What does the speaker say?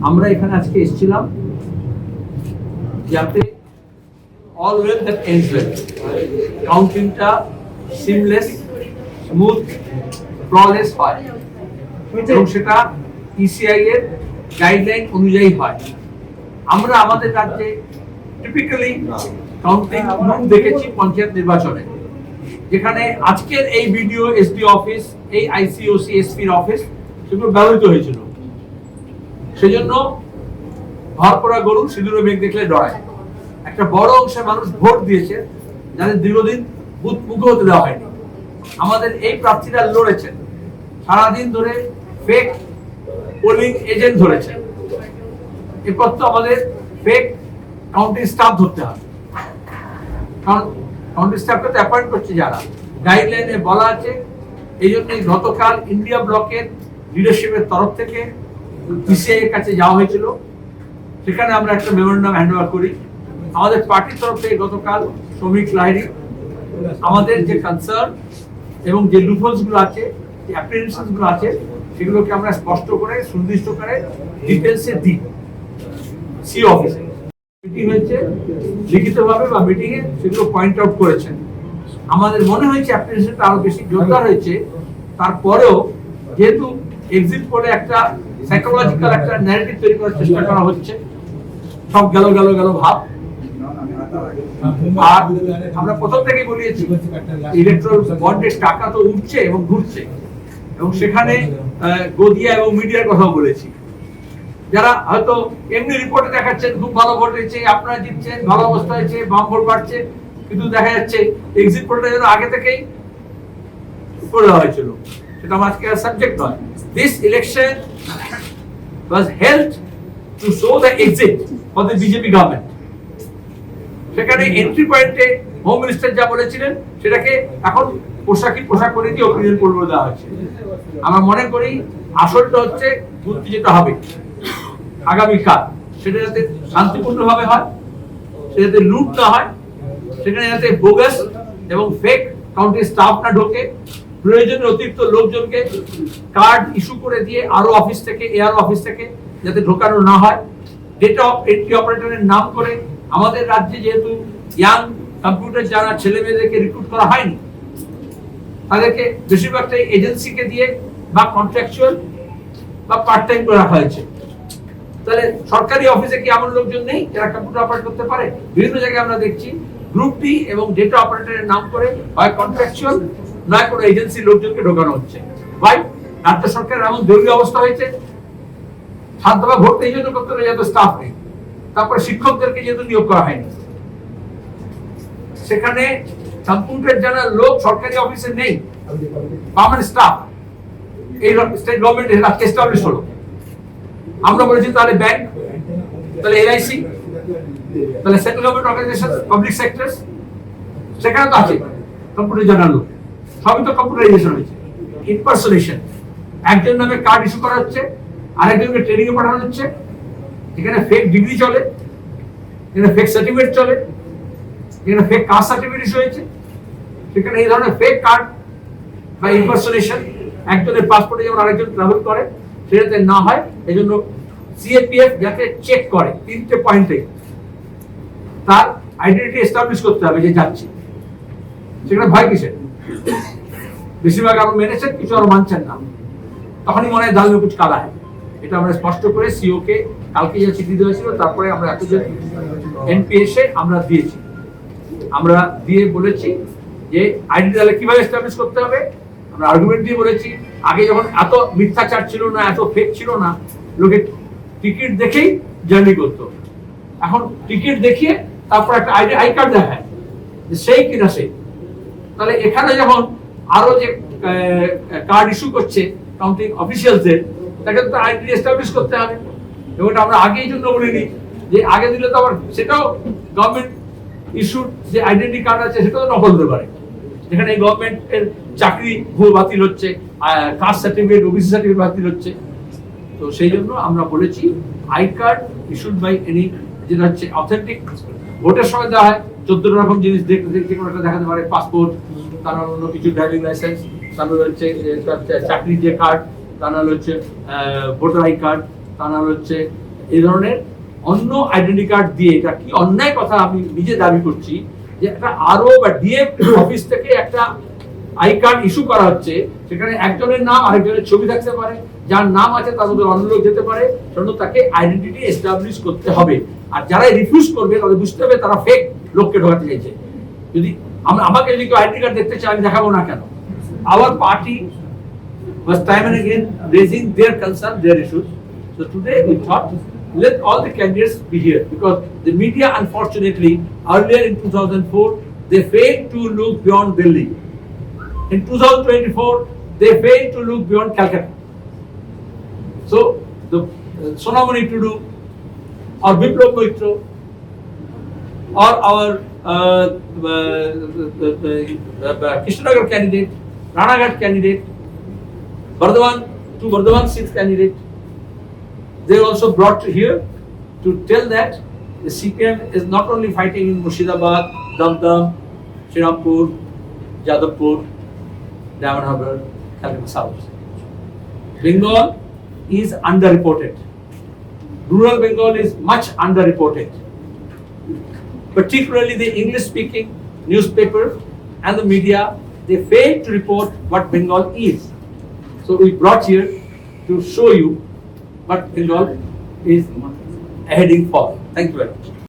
আমরা এখানে আজকে এসেছিলাম যাতে all well that ends well, কাউন্টিংটা সিমলেস, স্মুথ, ফ্ললেস হয় এবং সেটা ইসিআই এর গাইডলাইন অনুযায়ী হয়। আমরা আমাদের রাজ্যে টিপিক্যালি কাউন্টিং রুম দেখেছি পঞ্চায়েত নির্বাচনে, যেখানে আজকের এই বিডিও এসডি অফিস, এই আইসিওসি এসপির অফিস সেগুলো ব্যবহৃত হয়েছিল। সেজন্য ঘর করা গরু সিঁদুরে মেঘ দেখলে ডরায়। একটা বড় অংশে মানুষ ভোট দিয়েছে যাদের দীর্ঘদিন বুথ মুখ হতে দেওয়া হয়নি। আমাদের এই প্রার্থীরা লড়েছেন, সারাদিন ধরে ফেক পোলিং এজেন্ট ধরেছেন। এরপর তো আমাদের ফেক কাউন্টিং স্টাফ ধরতে হবে, কারণ কাউন্টিং স্টাফকে তো অ্যাপয়েন্ট করছে যারা, গাইডলাইনে বলা আছে। এই জন্যই গতকাল ইন্ডিয়া ব্লকের লিডারশিপের তরফ থেকে ইসিআই এর কাছে যাওয়া হয়েছিল, সেখানে আমরা একটা মেমোরেন্ডাম হ্যান্ড ওভার করি। আমাদের পার্টির তরফ থেকে গতকাল শ্রমিক লাহিড়ী আমাদের যে কনসার্ন এবং যে লুপহোলস গুলো আছে, যে অ্যাপ্রিহেনশনস গুলো আছে, সেগুলোকে আমরা স্পষ্ট করে সুনির্দিষ্ট করে ডিটেলসে দিই সি অফিসে। মিটিং হয়েছে লিখিতভাবে বা মিটিং এ সেগুলো পয়েন্ট আউট করেছেন। আমাদের মনে হয়েছে অ্যাপ্রিহেনশনটা আরো বেশি জোরদার হয়েছে। তারপরেও যেহেতু এক্সিট পোলে একটা সাইকোলজিক্যাল একটা ন্যারেটিভ তৈরি করার চেষ্টা করা হচ্ছে, সব গেল গেল গেল ভাব। আর আমরা প্রথম থেকেই বলিয়েছি ইলেকট্রাল বন্ডের টাকা তো উঠছে এবং ঘুরছে, এবং সেখানে গদিয়া এবং মিডিয়ার কথাও বলেছি। যারা হয়তো এমনি রিপোর্টে দেখাচ্ছেন খুব ভালো ভোট হয়েছে, আপনারা জিতছেন, ভালো অবস্থা হয়েছে, বাম ভোট বাড়ছে, কিন্তু দেখা যাচ্ছে এক্সিট পোলটা যেন আগে থেকেই করে দেওয়া হয়েছিল। সেটা আমার আজকে সাবজেক্ট নয়। This election was held to show the exit for the BJP government. সেখানে এন্ট্রি পয়েন্টে হোম মিনিস্টার যা বলেছিলেন সেটাকে এখন পোশাক করে দিয়ে অপিনিয়ন পোল করে দেওয়া হয়েছে। আমরা মনে করি আসলটা হচ্ছে বুদ্ধি যেটা হবে আগামীকাল, সেটা যাতে শান্তিপূর্ণভাবে হয়, সেটা যাতে লুট না হয়, সেখানে যাতে বোগাস এবং ফেক কাউন্টি স্টাফ না ঢোকে, প্রয়োজনের অতিরিক্ত লোকজনকে কার্ড ইস্যু করে দিয়ে আরো অফিস থেকে এআর অফিস থেকে যাতে ঢোকানো না হয়। ডেটা এন্ট্রি অপারেটরের নাম করে আমাদের রাজ্যে যেহেতু ইয়াং কম্পিউটার যারা ছেলে মেয়েদেরকে রিক্রুট করা হয়নি, তাদেরকে বেশিরভাগটাই এজেন্সিকে দিয়ে বা কন্ট্রাকচুয়াল বা পার্ট টাইম করে রাখা হয়েছে। তাহলে সরকারি অফিসে কি এমন লোকজন নেই যারা কম্পিউটার অপারেট করতে পারে? বিভিন্ন জায়গায় আমরা দেখছি গ্রুপ ডি এবং ডেটা অপারেটরের নাম করে হয় কন্ট্রাকচুয়াল নয় কোনো এজেন্সির লোকজনকে ঢোকানো হচ্ছে। ভাই, রাজ্য সরকারের এমন জরুরি অবস্থা হয়েছে, 7 দফা ভোট এই জন্য করতে হবে যাতে স্টাফ নেই, তারপরে শিক্ষকদেরকে যেহেতু নিয়োগ করা হয়নি, সেখানে কম্পিউটার জানার লোক সরকারি অফিসে নেই, পার্মানেন্ট স্টাফ এই স্টেট গভর্নমেন্ট এস্টাবলিশ হলো। আমরা বলেছি তাহলে ব্যাংক, তাহলে এলআইসি, তাহলে central government organisation, public sectors, সেখানে তো আছে কম্পিউটার জানার লোক, সবই তো কম্পিউটারাইজেশন হয়েছে। ইম্পারসোনেশন, একজন নামে কার্ড ইস্যু করা হচ্ছে, আরেকজনকে ট্রেনিং এ পাঠানো হচ্ছে, এখানে ফেক ডিগ্রি চলে, এখানে ফেক সার্টিফিকেট চলে, এখানে ফেক কাস্ট সার্টিফিকেট ইস্যু হয়েছে, সেখানে এই ধরনের ফেক কার্ড বা ইম্পারসোনেশন একজনের পাসপোর্টে যেমন আরেকজন ট্রাভেল করে সেটাতে না হয়, এই জন্য সিএপিএফ যাকে চেক করে 3টে পয়েন্টে তার আইডেন্টিটি এস্টাবলিশ করতে হবে যে যাচ্ছে, সেখানে ভয় কিসের? বেশিরভাগ আরো মেনেছেন, কিছু আরো মানছেন না, তখনই মনে হয় দাল মে কুছ কালা হয়। এটা আমরা স্পষ্ট করে সিও কে কালকে যে চিঠি দেওয়া ছিল, তারপরে আমরা এতজন এনপিএস এ আমরা দিয়েছি, আমরা দিয়ে বলেছি যে আইডেন্টি তাহলে কিভাবে এস্টাবলিশ করতে হবে। আমরা আর্গুমেন্ট দিয়ে বলেছি, আগে যখন এত মিথ্যাচার ছিল না, এত ফেক ছিল না, লোকে টিকিট দেখেই জার্নি করতো, এখন টিকিট দেখিয়ে তারপর একটা আই কার্ড দেখায় যে সেই কিনা সেই। তাহলে এখানে যখন আরো যে কার্ড ইস্যু করছে কাউন্টিং অফিসিয়ালসদের, তাকে তো আইডেন্টি এস্টাবলিশ করতে হবে। এবং এটা আমরা আগেই জন্য বলিনি যে আগে দিলে তো আবার সেটাও গভর্নমেন্ট ইস্যুড যে আইডেন্টি কার্ড আছে সেটাও নকল হতে পারে, যেখানে এই গভর্নমেন্টের চাকরি ভুয়ো বাতিল হচ্ছে, কাস্ট সার্টিফিকেট, ওবিসি সার্টিফিকেট বাতিল হচ্ছে। তো সেই জন্য আমরা বলেছি I card issued by any, যেটা হচ্ছে অথেন্টিক, ভোটের সময় দেওয়া হয় 14 রকম জিনিস দেখতে কোনো একটা দেখাতে পারে, পাসপোর্ট, তার অন্য কিছু ড্রাইভিং লাইসেন্স, তারপর হচ্ছে চাকরির যে কার্ড, তার হচ্ছে ভোটার আই কার্ড, তার হচ্ছে এই ধরনের অন্য আইডেন্টি কার্ড দিয়ে, এটা কি অন্যায় কথা আমি নিজে দাবি করছি, যে একটা আরও বা ডিএম অফিস থেকে একটা আই কার্ড ইস্যু করা হচ্ছে, সেখানে একজনের নাম আরেকজনের ছবি থাকতে পারে, যার নাম আছে তার মধ্যে অন্য লোক যেতে পারে, সেজন্য তাকে আইডেন্টিটি এস্টাবলিশ করতে হবে। আর যারা রিফিউজ করবে তাদের বুঝতে হবে তারা ফেক লোককে ঢোকাতে চাইছে। যদি আমাকে যদি কেউ আইডেন্টি কার্ড দেখতে চায়, আমি দেখাবো না কেন? Hour party was time and again raising their concern, their issues. So today we thought, let all the candidates be here, because the media, unfortunately, earlier in 2004, they failed to look beyond Delhi. In 2024, they failed to look beyond Calcutta. So the Sonamani Tudu or Biplab Moitra or our Krishnanagar candidate, Ranaghat candidate, Bardhaman seat candidate, they also brought here to tell that the CPM is not only fighting in Murshidabad, Damdam, Srirampur, Jadavpur, Diamond Harbour, Calcutta South. Bengal is underreported. Rural Bengal is much underreported. Particularly the English-speaking newspaper and the media, they fail to report what Bengal is. So we brought here to show you what Bengal is heading for. Thank you very much.